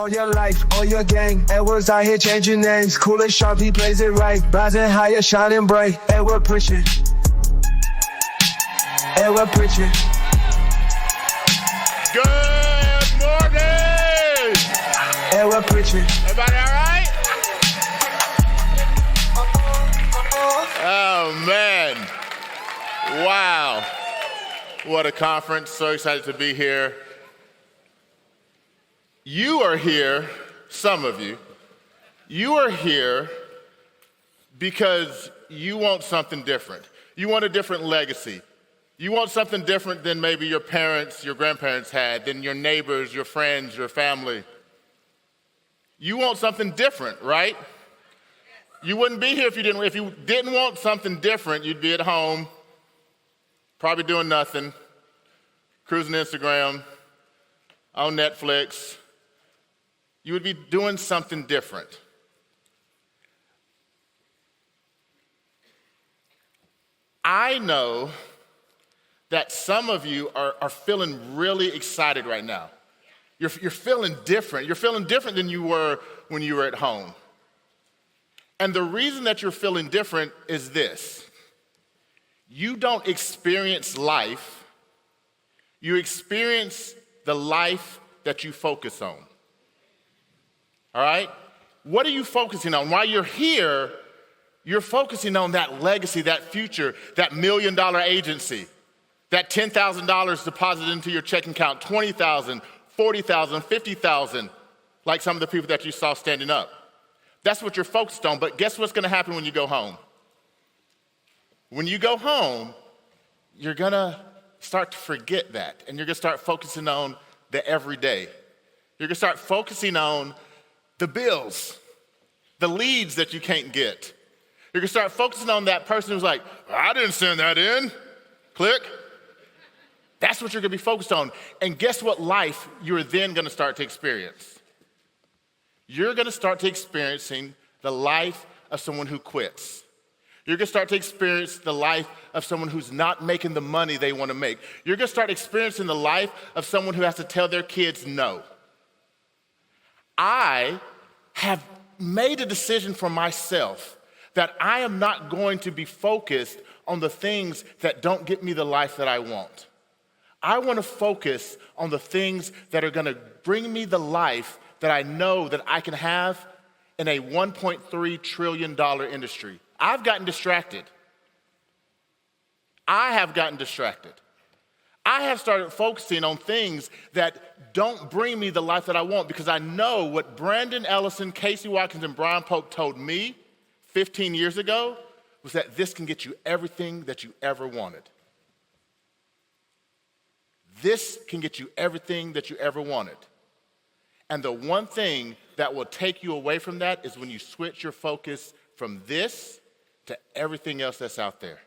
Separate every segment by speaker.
Speaker 1: All your life, all your gang. Edward's out here changing names. Cool and sharp, he plays it right. Rising higher, shining bright. Edward Pritchett. Edward Pritchett.
Speaker 2: Good morning!
Speaker 1: Edward Pritchett.
Speaker 2: Everybody all right? Oh, man. Wow. What a conference. So excited to be here. You are here, some of you, you are here because you want something different. You want a different legacy. You want something different than maybe your parents, your grandparents had, than your neighbors, your friends, your family. You want something different, right? You wouldn't be here if you didn't want something different. You'd be at home, probably doing nothing, cruising Instagram, on Netflix. You would be doing something different. I know that some of you are feeling really excited right now. You're feeling different. You're feeling different than you were when you were at home. And the reason that you're feeling different is this. You don't experience life. You experience the life that you focus on. All right? What are you focusing on? While you're here, you're focusing on that legacy, that future, that $1 million agency, that $10,000 deposited into your checking account, $20,000, $40,000, $50,000, like some of the people that you saw standing up. That's what you're focused on, but guess what's gonna happen when you go home? When you go home, you're gonna start to forget that, and you're gonna start focusing on the everyday. You're gonna start focusing on the bills, the leads that you can't get. You're gonna start focusing on that person who's like, I didn't send that in. Click. That's what you're gonna be focused on. And guess what life you're then gonna start to experience? You're gonna start to experiencing the life of someone who quits. You're gonna start to experience the life of someone who's not making the money they wanna make. You're gonna start experiencing the life of someone who has to tell their kids no. I have made a decision for myself that I am not going to be focused on the things that don't get me the life that I want. I want to focus on the things that are going to bring me the life that I know that I can have in a $1.3 trillion industry. I've gotten distracted. I have gotten distracted. I have started focusing on things that don't bring me the life that I want because I know what Brandon Ellison, Casey Watkins, and Brian Pope told me 15 years ago was that this can get you everything that you ever wanted. This can get you everything that you ever wanted. And the one thing that will take you away from that is when you switch your focus from this to everything else that's out there.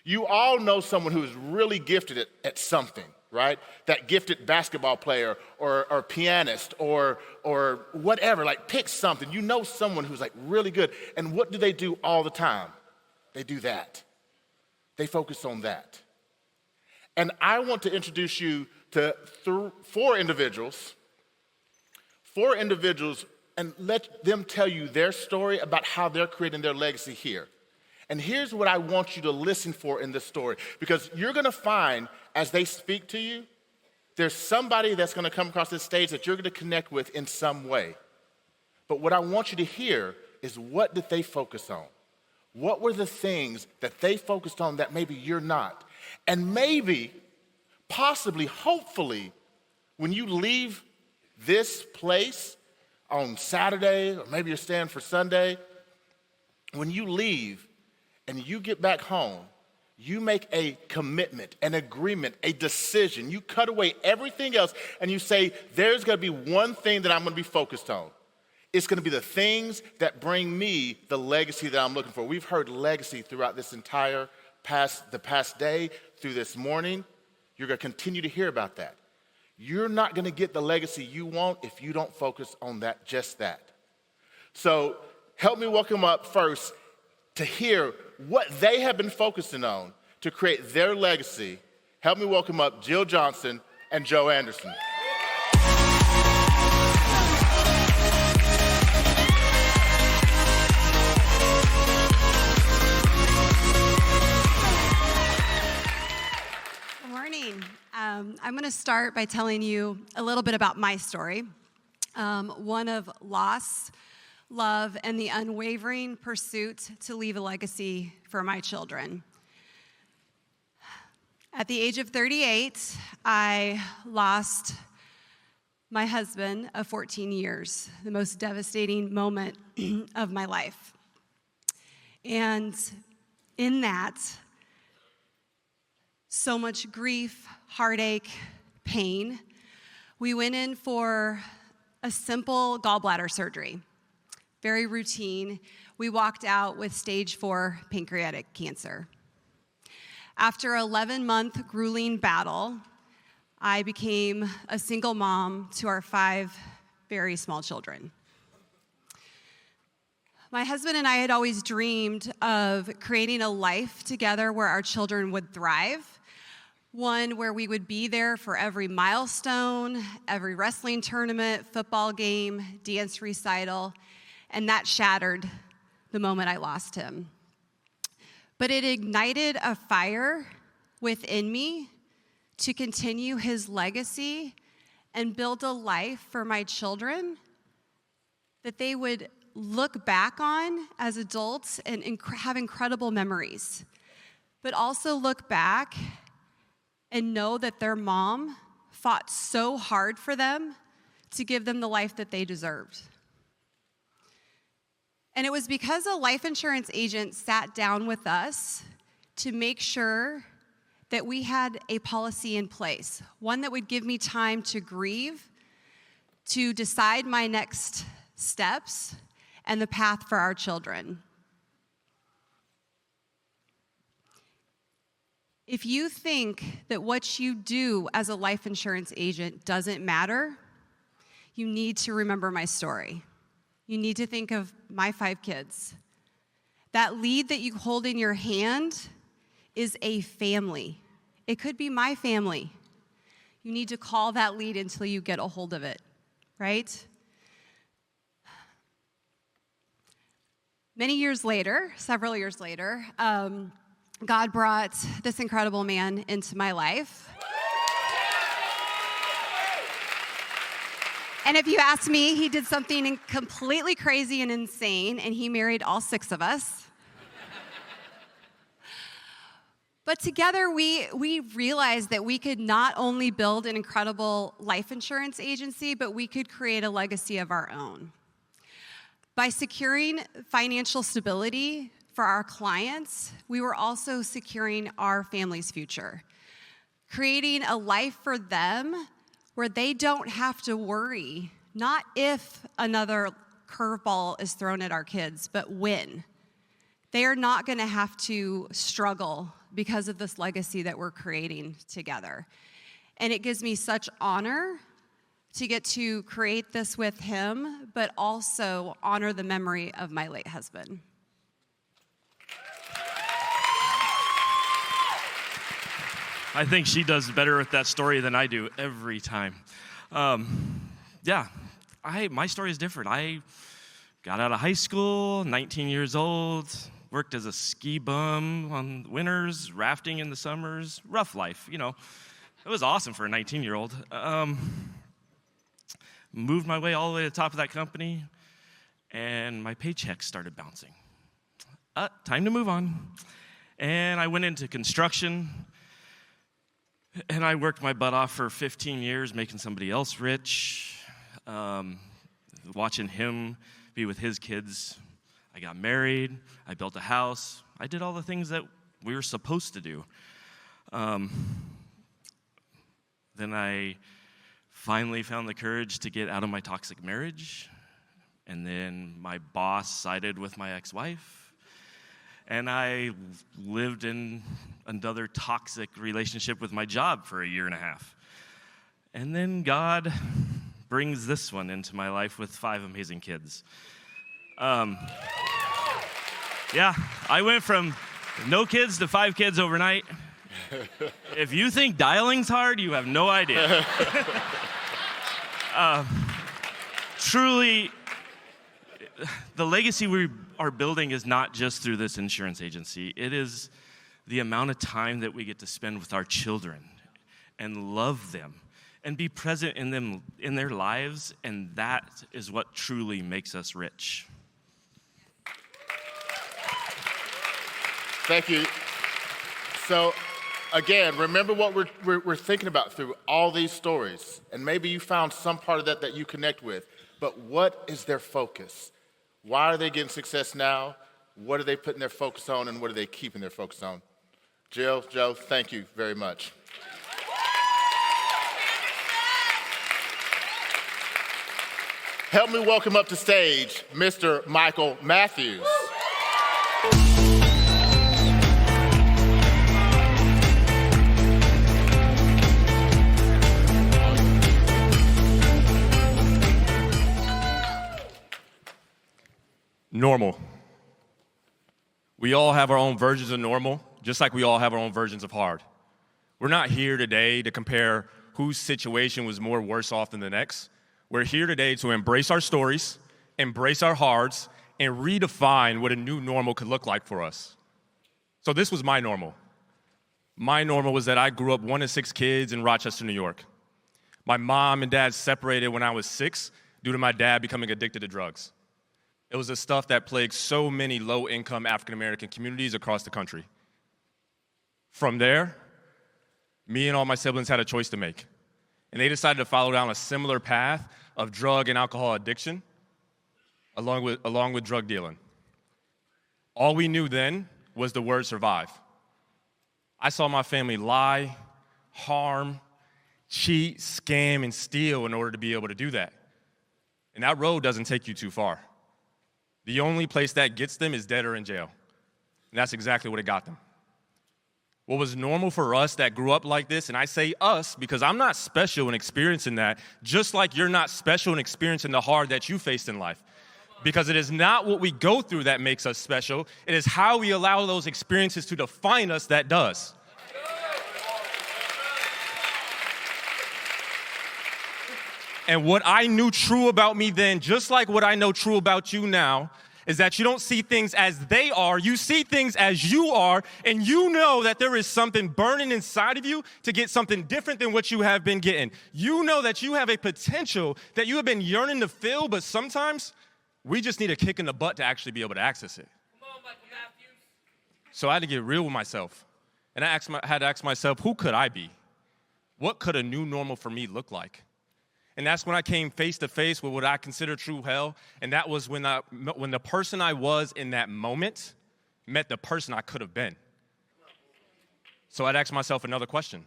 Speaker 2: You all know someone who is really gifted at something, right? That gifted basketball player or pianist or whatever, like pick something. You know someone who's like really good. And what do they do all the time? They do that. They focus on that. And I want to introduce you to four individuals, and let them tell you their story about how they're creating their legacy here. And here's what I want you to listen for in this story, because you're gonna find as they speak to you, there's somebody that's gonna come across this stage that you're gonna connect with in some way. But what I want you to hear is, what did they focus on? What were the things that they focused on that maybe you're not? And maybe, possibly, hopefully, when you leave this place on Saturday, or maybe you're staying for Sunday, when you leave, and you get back home, you make a commitment, an agreement, a decision. You cut away everything else and you say, there's gonna be one thing that I'm gonna be focused on. It's gonna be the things that bring me the legacy that I'm looking for. We've heard legacy throughout this entire past day, through this morning. You're gonna continue to hear about that. You're not gonna get the legacy you want if you don't focus on that, just that. So help me welcome up first to hear what they have been focusing on to create their legacy. Help me welcome up Jill Johnson and Joe Anderson.
Speaker 3: to start by telling you a little bit about my story, one of loss, love, and the unwavering pursuit to leave a legacy for my children. At the age of 38, I lost my husband of 14 years, the most devastating moment of my life. And in that, so much grief, heartache, pain. We went in for a simple gallbladder surgery, very routine. We walked out with stage 4 pancreatic cancer. After an 11-month grueling battle, I became a single mom to our 5 very small children. My husband and I had always dreamed of creating a life together where our children would thrive, one where we would be there for every milestone, every wrestling tournament, football game, dance recital, and that shattered the moment I lost him. But it ignited a fire within me to continue his legacy and build a life for my children that they would look back on as adults and have incredible memories, but also look back and know that their mom fought so hard for them to give them the life that they deserved. And it was because a life insurance agent sat down with us to make sure that we had a policy in place, one that would give me time to grieve, to decide my next steps, and the path for our children. If you think that what you do as a life insurance agent doesn't matter, you need to remember my story. You need to think of my 5 kids. That lead that you hold in your hand is a family. It could be my family. You need to call that lead until you get a hold of it, right? Many years later, several years later, God brought this incredible man into my life. And if you ask me, he did something completely crazy and insane, and he married all 6 of us. But together, we realized that we could not only build an incredible life insurance agency, but we could create a legacy of our own. By securing financial stability for our clients, we were also securing our family's future, creating a life for them where they don't have to worry, not if another curveball is thrown at our kids, but when. They are not going to have to struggle because of this legacy that we're creating together. And it gives me such honor to get to create this with him, but also honor the memory of my late husband.
Speaker 4: I think she does better with that story than I do every time. My story is different. I got out of high school, 19 years old, worked as a ski bum on winters, rafting in the summers, rough life, you know. It was awesome for a 19-year-old. Moved my way all the way to the top of that company, and my paychecks started bouncing. Time to move on. And I went into construction, and I worked my butt off for 15 years, making somebody else rich, watching him be with his kids. I got married. I built a house. I did all the things that we were supposed to do. Then I finally found the courage to get out of my toxic marriage. And then my boss sided with my ex-wife. And I lived in another toxic relationship with my job for a year and a half. And then God brings this one into my life with 5 amazing kids. I went from no kids to 5 kids overnight. If you think dialing's hard, you have no idea. Truly, the legacy we are building is not just through this insurance agency. It is the amount of time that we get to spend with our children and love them and be present in them, in their lives, and that is what truly makes us rich.
Speaker 2: Thank you. So, again, remember what we're thinking about through all these stories, and maybe you found some part of that you connect with, but what is their focus? Why are they getting success now? What are they putting their focus on, and what are they keeping their focus on? Jill, Joe, thank you very much. Help me welcome up to stage Mr. Michael Matthews.
Speaker 5: Normal. We all have our own versions of normal, just like we all have our own versions of hard. We're not here today to compare whose situation was more worse off than the next. We're here today to embrace our stories, embrace our hards, and redefine what a new normal could look like for us. So this was my normal. My normal was that I grew up one of 6 kids in Rochester, New York. My mom and dad separated when I was 6 due to my dad becoming addicted to drugs. It was the stuff that plagued so many low-income African-American communities across the country. From there, me and all my siblings had a choice to make. And they decided to follow down a similar path of drug and alcohol addiction, along with drug dealing. All we knew then was the word survive. I saw my family lie, harm, cheat, scam, and steal in order to be able to do that. And that road doesn't take you too far. The only place that gets them is dead or in jail. And that's exactly what it got them. What was normal for us that grew up like this, and I say us because I'm not special in experiencing that, just like you're not special in experiencing the hard that you faced in life. Because it is not what we go through that makes us special, it is how we allow those experiences to define us that does. And what I knew true about me then, just like what I know true about you now, is that you don't see things as they are, you see things as you are, and you know that there is something burning inside of you to get something different than what you have been getting. You know that you have a potential that you have been yearning to fill, but sometimes we just need a kick in the butt to actually be able to access it. So I had to get real with myself, and I had to ask myself, who could I be? What could a new normal for me look like? And that's when I came face to face with what I consider true hell. And that was when the person I was in that moment met the person I could have been. So I'd ask myself another question.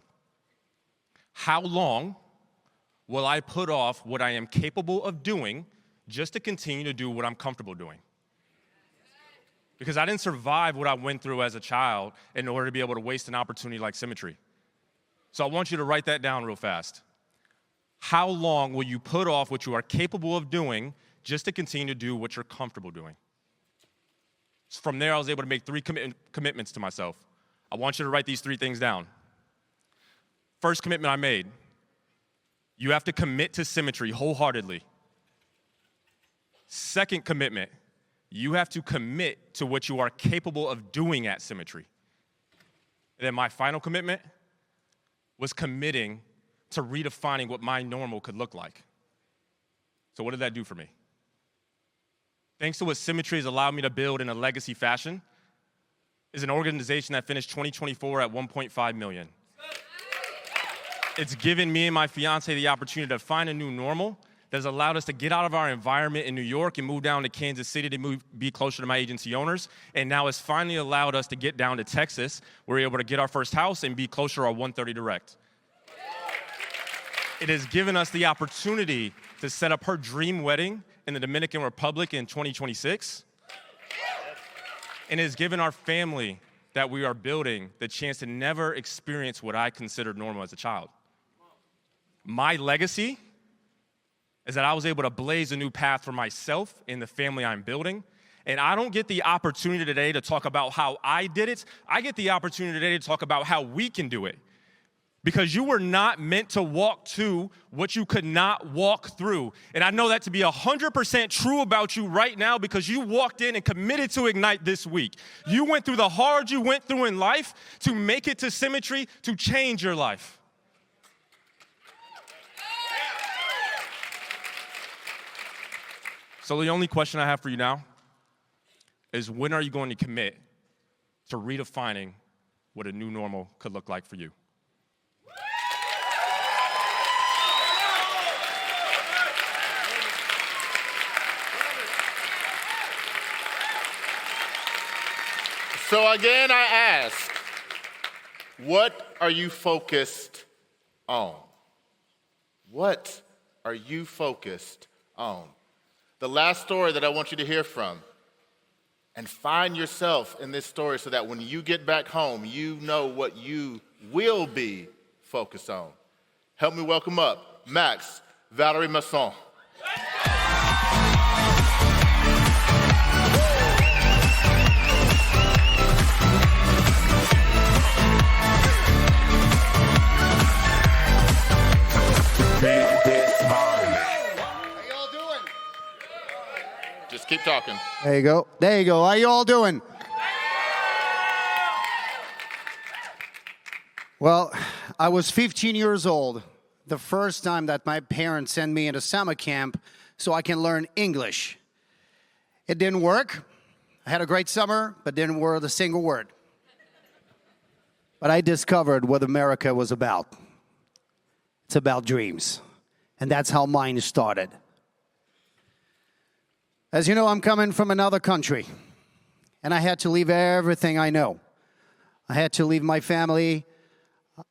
Speaker 5: How long will I put off what I am capable of doing just to continue to do what I'm comfortable doing? Because I didn't survive what I went through as a child in order to be able to waste an opportunity like Symmetry. So I want you to write that down real fast. How long will you put off what you are capable of doing just to continue to do what you're comfortable doing? So from there, I was able to make 3 commitments to myself. I want you to write these 3 things down. First commitment I made, you have to commit to Symmetry wholeheartedly. Second commitment, you have to commit to what you are capable of doing at Symmetry. And then my final commitment was committing to redefining what my normal could look like. So what did that do for me? Thanks to what Symmetry has allowed me to build in a legacy fashion, is an organization that finished 2024 at 1.5 million. It's given me and my fiance the opportunity to find a new normal that has allowed us to get out of our environment in New York and move down to Kansas City to be closer to my agency owners. And now it's finally allowed us to get down to Texas. We're able to get our first house and be closer to our 130 direct. It has given us the opportunity to set up her dream wedding in the Dominican Republic in 2026. And it has given our family that we are building the chance to never experience what I considered normal as a child. My legacy is that I was able to blaze a new path for myself and the family I'm building. And I don't get the opportunity today to talk about how I did it. I get the opportunity today to talk about how we can do it. Because you were not meant to walk to what you could not walk through. And I know that to be 100% true about you right now because you walked in and committed to Ignite this week. You went through the hard you went through in life to make it to Symmetry to change your life. So the only question I have for you now is when are you going to commit to redefining what a new normal could look like for you?
Speaker 2: So again, I ask, what are you focused on? What are you focused on? The last story that I want you to hear from, and find yourself in this story so that when you get back home, you know what you will be focused on. Help me welcome up Max Valerie Masson. Just keep talking.
Speaker 6: There you go. There you go. How you all doing? Well, I was 15 years old the first time that my parents sent me into summer camp so I can learn English. It didn't work. I had a great summer, but didn't word a single word. But I discovered what America was about. It's about dreams. And that's how mine started. As you know, I'm coming from another country, and I had to leave everything I know. I had to leave my family.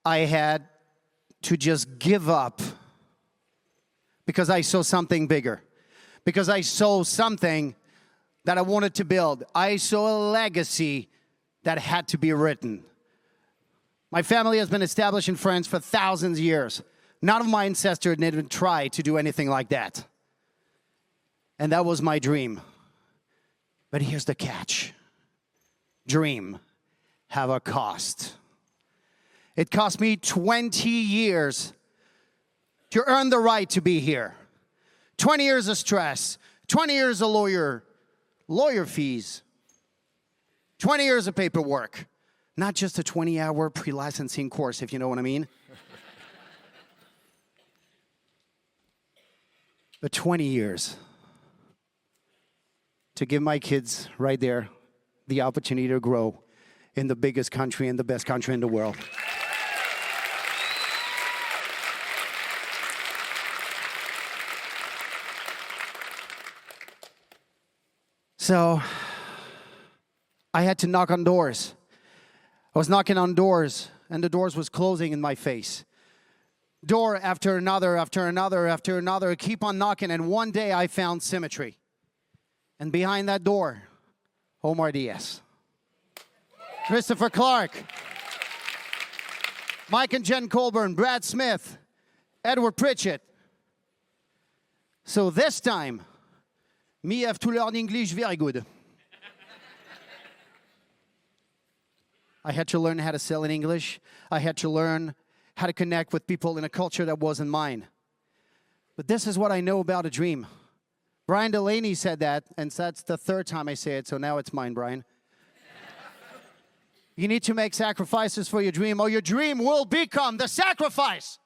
Speaker 6: I had to just give up because I saw something bigger, because I saw something that I wanted to build. I saw a legacy that had to be written. My family has been established in France for thousands of years. None of my ancestors didn't try to do anything like that. And that was my dream. But here's the catch. Dream have a cost. It cost me 20 years to earn the right to be here. 20 years of stress, 20 years of lawyer fees, 20 years of paperwork. Not just a 20-hour pre-licensing course, if you know what I mean. But 20 years to give my kids right there the opportunity to grow in the biggest country and the best country in the world. So I had to knock on doors. I was knocking on doors, and the doors was closing in my face. Door after another, after another, after another, keep on knocking, and one day I found symmetry. And behind that door, Omar Diaz, Christopher Clark, Mike and Jen Colburn, Brad Smith, Edward Pritchett. So this time, me have to learn English very good. I had to learn how to sell in English. I had to learn how to connect with people in a culture that wasn't mine. But this is what I know about a dream. Brian Delaney said that, and that's the third time I say it, so now it's mine, Brian. You need to make sacrifices for your dream, or your dream will become the sacrifice.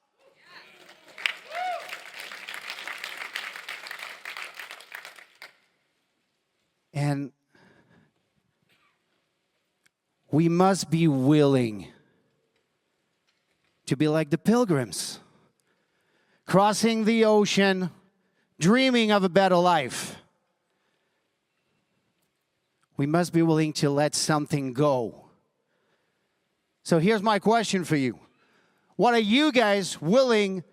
Speaker 6: And we must be willing to be like the pilgrims, crossing the ocean, dreaming of a better life. We must be willing to let something go. So here's my question for you. What are you guys willing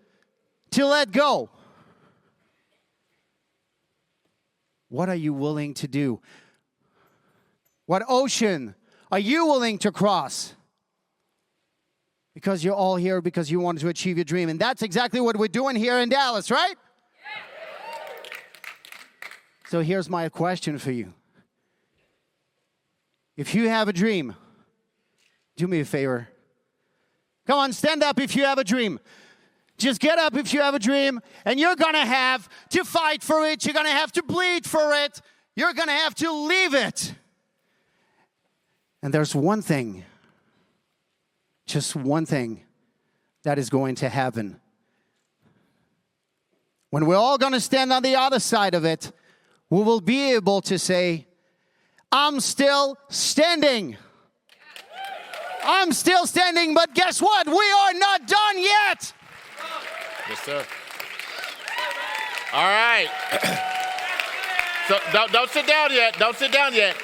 Speaker 6: to let go? What are you willing to do? What ocean are you willing to cross? Because you're all here because you wanted to achieve your dream. And that's exactly what we're doing here in Dallas, right? So here's my question for you. If you have a dream, do me a favor. Come on, stand up if you have a dream. Just get up if you have a dream, and you're going to have to fight for it. You're going to have to bleed for it. You're going to have to leave it. And there's one thing, just one thing that is going to happen. When we're all going to stand on the other side of it, we will be able to say, I'm still standing. I'm still standing, but guess what? We are not done yet.
Speaker 2: Yes, sir. All right. So don't sit down yet. Don't sit down yet.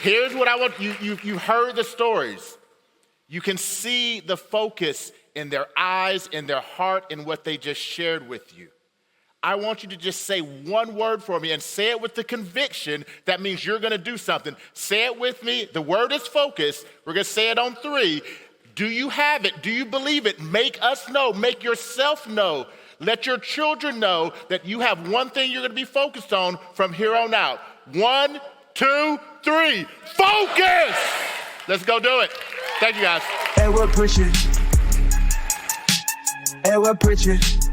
Speaker 2: Here's what I want you. You heard the stories. You can see the focus in their eyes, in their heart, in what they just shared with you. I want you to just say one word for me and say it with the conviction that means you're going to do something. Say it with me. The word is focus. We're going to say it on 3. Do you have it? Do you believe it? Make us know. Make yourself know. Let your children know that you have one thing you're going to be focused on from here on out. 1, 2, 3. Focus! Let's go do it. Thank you, guys.
Speaker 1: And we're Pritchett. And we're Pritchett.